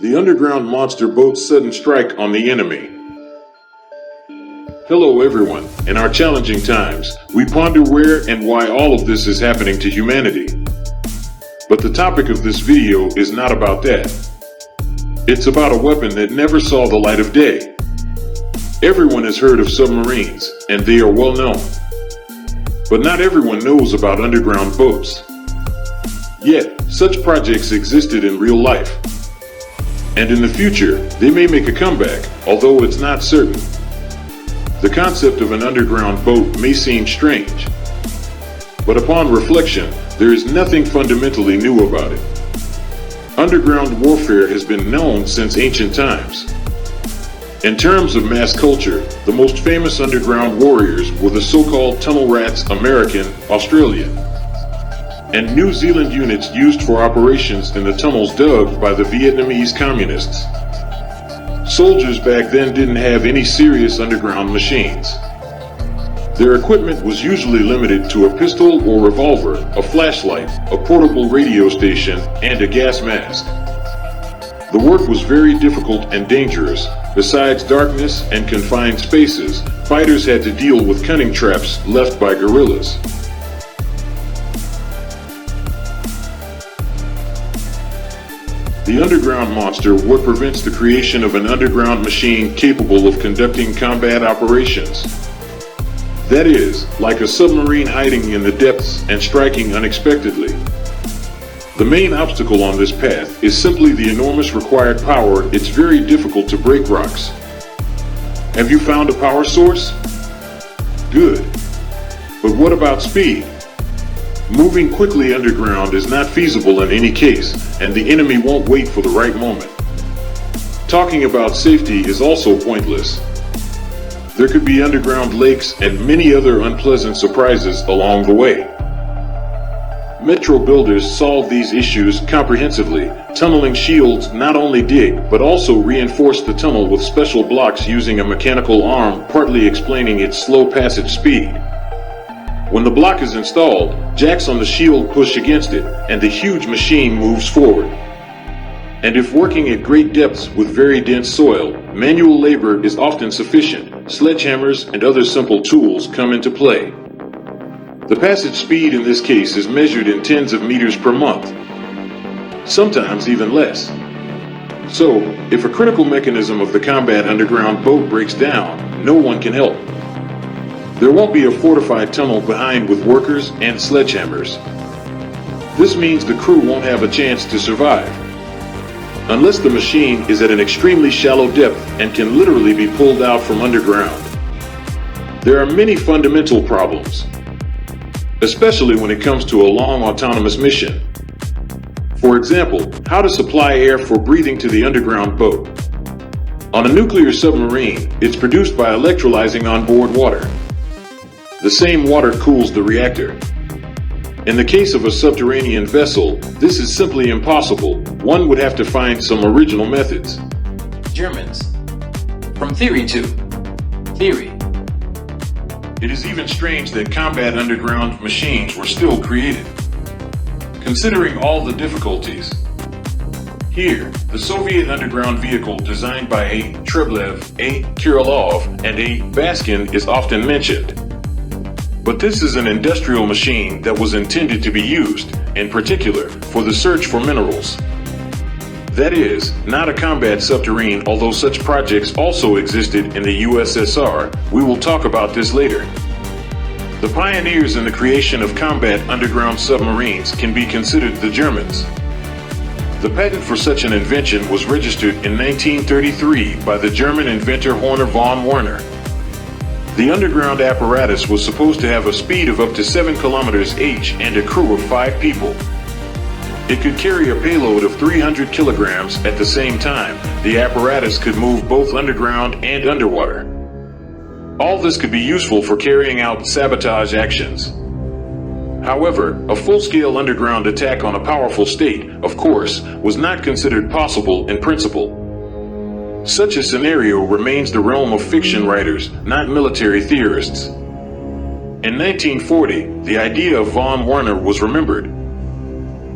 The underground monster boat's sudden strike on the enemy. Hello everyone. In our challenging times, we ponder where and why all of this is happening to humanity. But the topic of this video is not about that. It's about a weapon that never saw the light of day. Everyone has heard of submarines, and they are well known. But not everyone knows about underground boats. Yet, such projects existed in real life. And in the future, they may make a comeback, although it's not certain. The concept of an underground boat may seem strange, but upon reflection, there is nothing fundamentally new about it. Underground warfare has been known since ancient times. In terms of mass culture, the most famous underground warriors were the so-called tunnel rats American, Australian, and New Zealand units used for operations in the tunnels dug by the Vietnamese communists. Soldiers back then didn't have any serious underground machines. Their equipment was usually limited to a pistol or revolver, a flashlight, a portable radio station, and a gas mask. The work was very difficult and dangerous. Besides darkness and confined spaces, fighters had to deal with cunning traps left by guerrillas. The underground monster, what prevents the creation of an underground machine capable of conducting combat operations. That is, like a submarine hiding in the depths and striking unexpectedly. The main obstacle on this path is simply the enormous required power. It's very difficult to break rocks. Have you found a power source? Good. But what about speed? Moving quickly underground is not feasible in any case, and the enemy won't wait for the right moment. Talking about safety is also pointless. There could be underground lakes and many other unpleasant surprises along the way. Metro builders solve these issues comprehensively. Tunneling shields not only dig, but also reinforce the tunnel with special blocks using a mechanical arm, partly explaining its slow passage speed. When the block is installed, jacks on the shield push against it, and the huge machine moves forward. And if working at great depths with very dense soil, manual labor is often sufficient. Sledgehammers and other simple tools come into play. The passage speed in this case is measured in tens of meters per month, sometimes even less. So, if a critical mechanism of the combat underground boat breaks down, no one can help. There won't be a fortified tunnel behind with workers and sledgehammers. This means the crew won't have a chance to survive, unless the machine is at an extremely shallow depth and can literally be pulled out from underground. There are many fundamental problems, especially when it comes to a long autonomous mission. For example, how to supply air for breathing to the underground boat. On a nuclear submarine, it's produced by electrolyzing onboard water. The same water cools the reactor. In the case of a subterranean vessel, this is simply impossible. One would have to find some original methods. Germans. From theory to theory. It is even strange that combat underground machines were still created. Considering all the difficulties. Here, the Soviet underground vehicle designed by a Treblev, a Kirillov, and a Baskin is often mentioned. But this is an industrial machine that was intended to be used, in particular, for the search for minerals. That is, not a combat submarine, although such projects also existed in the USSR. We will talk about this later. The pioneers in the creation of combat underground submarines can be considered the Germans. The patent for such an invention was registered in 1933 by the German inventor Horner von Werner. The underground apparatus was supposed to have a speed of up to 7 kilometers each and a crew of 5 people. It could carry a payload of 300 kilograms at the same time. The apparatus could move both underground and underwater. All this could be useful for carrying out sabotage actions. However, a full-scale underground attack on a powerful state, of course, was not considered possible in principle. Such a scenario remains the realm of fiction writers, not military theorists. In 1940, the idea of von Werner was remembered.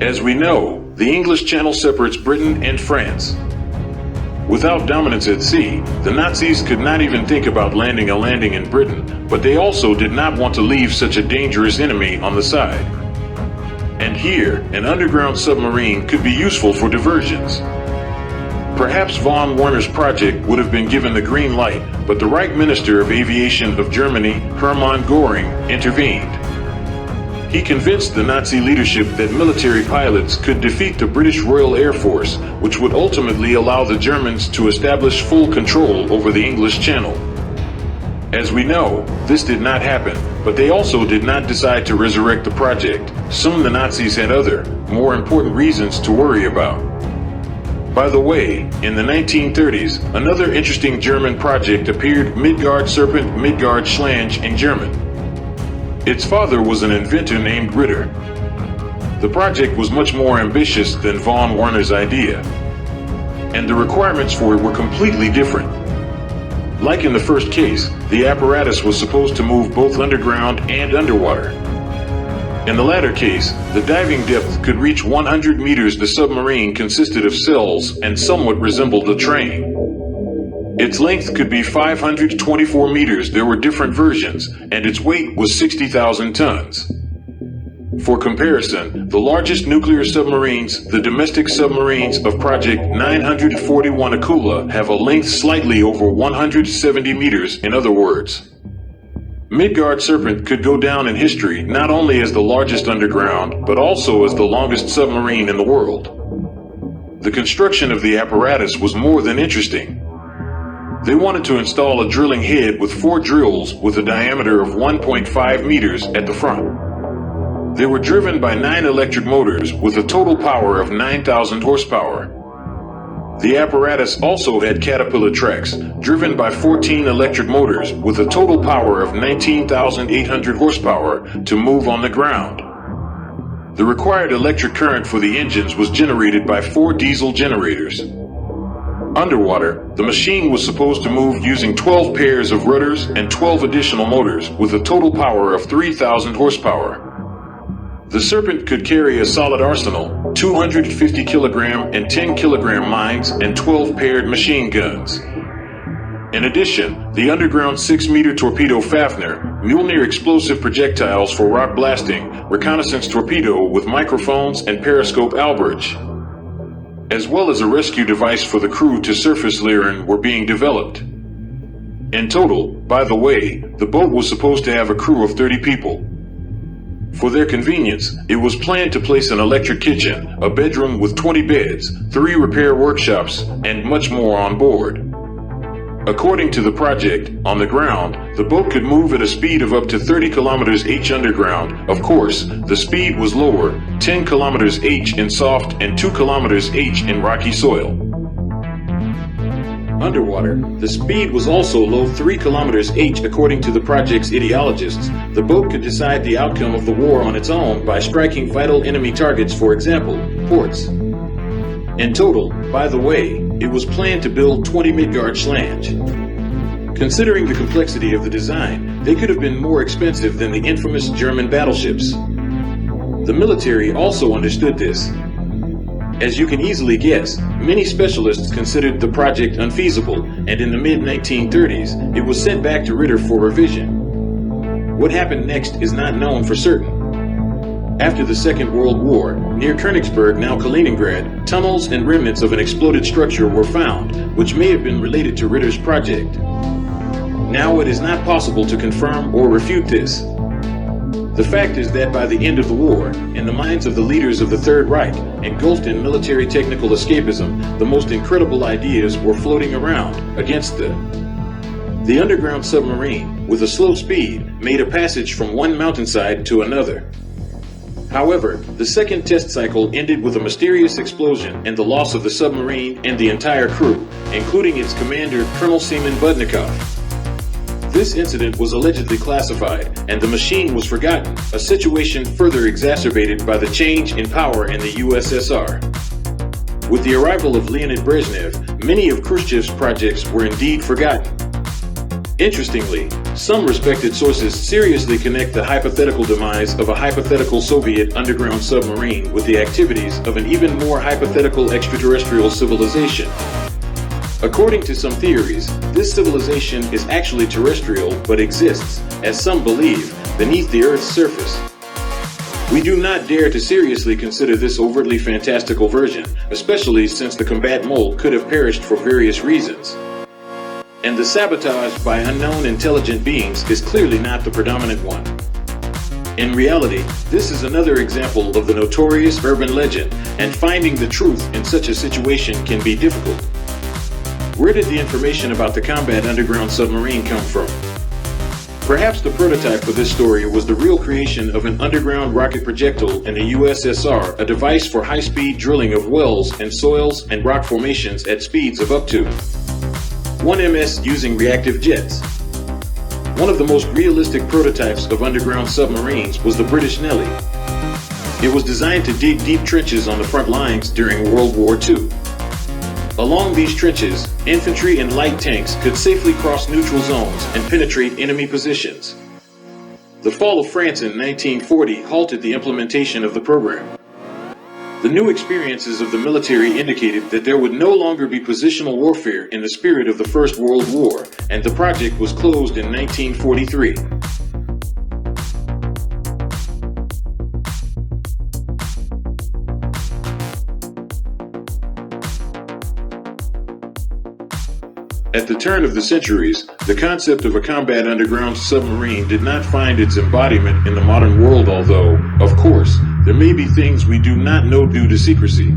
As we know, the English Channel separates Britain and France. Without dominance at sea, the Nazis could not even think about landing in Britain, but they also did not want to leave such a dangerous enemy on the side. And here, an underground submarine could be useful for diversions. Perhaps von Werner's project would have been given the green light, but the Reich Minister of Aviation of Germany, Hermann Göring, intervened. He convinced the Nazi leadership that military pilots could defeat the British Royal Air Force, which would ultimately allow the Germans to establish full control over the English Channel. As we know, this did not happen, but they also did not decide to resurrect the project. Soon the Nazis had other, more important reasons to worry about. By the way, in the 1930s, another interesting German project appeared, Midgard Serpent Midgard Schlange in German. Its father was an inventor named Ritter. The project was much more ambitious than von Werner's idea, and the requirements for it were completely different. Like in the first case, the apparatus was supposed to move both underground and underwater. In the latter case, the diving depth could reach 100 meters. The submarine consisted of cells and somewhat resembled a train. Its length could be 524 meters. There were different versions, and its weight was 60,000 tons. For comparison, the largest nuclear submarines, the domestic submarines of Project 941 Akula, have a length slightly over 170 meters. In other words, Midgard Serpent could go down in history not only as the largest underground, but also as the longest submarine in the world. The construction of the apparatus was more than interesting. They wanted to install a drilling head with 4 drills with a diameter of 1.5 meters at the front. They were driven by 9 electric motors with a total power of 9,000 horsepower. The apparatus also had caterpillar tracks, driven by 14 electric motors with a total power of 19,800 horsepower to move on the ground. The required electric current for the engines was generated by 4 diesel generators. Underwater, the machine was supposed to move using 12 pairs of rudders and 12 additional motors with a total power of 3,000 horsepower. The Serpent could carry a solid arsenal, 250 kilogram and 10 kilogram mines, and 12 paired machine guns. In addition, the underground 6-meter torpedo Fafner, Mjolnir explosive projectiles for rock blasting, reconnaissance torpedo with microphones and periscope Albrecht, as well as a rescue device for the crew to surface Lyran, were being developed. In total, by the way, the boat was supposed to have a crew of 30 people. For their convenience, it was planned to place an electric kitchen, a bedroom with 20 beds, 3 repair workshops, and much more on board. According to the project, on the ground, the boat could move at a speed of up to 30 kilometers h underground. Of course, the speed was lower, 10 kilometers h in soft and 2 kilometers h in rocky soil. Underwater, the speed was also low, 3 kilometers h. According to the project's ideologists, the boat could decide the outcome of the war on its own by striking vital enemy targets, for example, ports. In total, by the way, it was planned to build 20 Midgard Schlange. Considering the complexity of the design, they could have been more expensive than the infamous German battleships. The military also understood this. As you can easily guess, many specialists considered the project unfeasible, and in the mid-1930s, it was sent back to Ritter for revision. What happened next is not known for certain. After the Second World War, near Königsberg, now Kaliningrad, tunnels and remnants of an exploded structure were found, which may have been related to Ritter's project. Now it is not possible to confirm or refute this. The fact is that by the end of the war, in the minds of the leaders of the Third Reich, engulfed in military technical escapism, the most incredible ideas were floating around against the underground submarine, with a slow speed, made a passage from one mountainside to another. However, the second test cycle ended with a mysterious explosion and the loss of the submarine and the entire crew, including its commander, Colonel Seaman Budnikov. This incident was allegedly classified, and the machine was forgotten, a situation further exacerbated by the change in power in the USSR. With the arrival of Leonid Brezhnev, many of Khrushchev's projects were indeed forgotten. Interestingly, some respected sources seriously connect the hypothetical demise of a hypothetical Soviet underground submarine with the activities of an even more hypothetical extraterrestrial civilization. According to some theories, this civilization is actually terrestrial but exists, as some believe, beneath the Earth's surface. We do not dare to seriously consider this overtly fantastical version, especially since the combat mold could have perished for various reasons. And the sabotage by unknown intelligent beings is clearly not the predominant one. In reality, this is another example of the notorious urban legend, and finding the truth in such a situation can be difficult. Where did the information about the combat underground submarine come from? Perhaps the prototype for this story was the real creation of an underground rocket projectile in the USSR, a device for high-speed drilling of wells and soils and rock formations at speeds of up to 1 ms using reactive jets. One of the most realistic prototypes of underground submarines was the British Nellie. It was designed to dig deep trenches on the front lines during World War II. Along these trenches, infantry and light tanks could safely cross neutral zones and penetrate enemy positions. The fall of France in 1940 halted the implementation of the program. The new experiences of the military indicated that there would no longer be positional warfare in the spirit of the First World War, and the project was closed in 1943. At the turn of the centuries, the concept of a combat underground submarine did not find its embodiment in the modern world, although, of course, there may be things we do not know due to secrecy.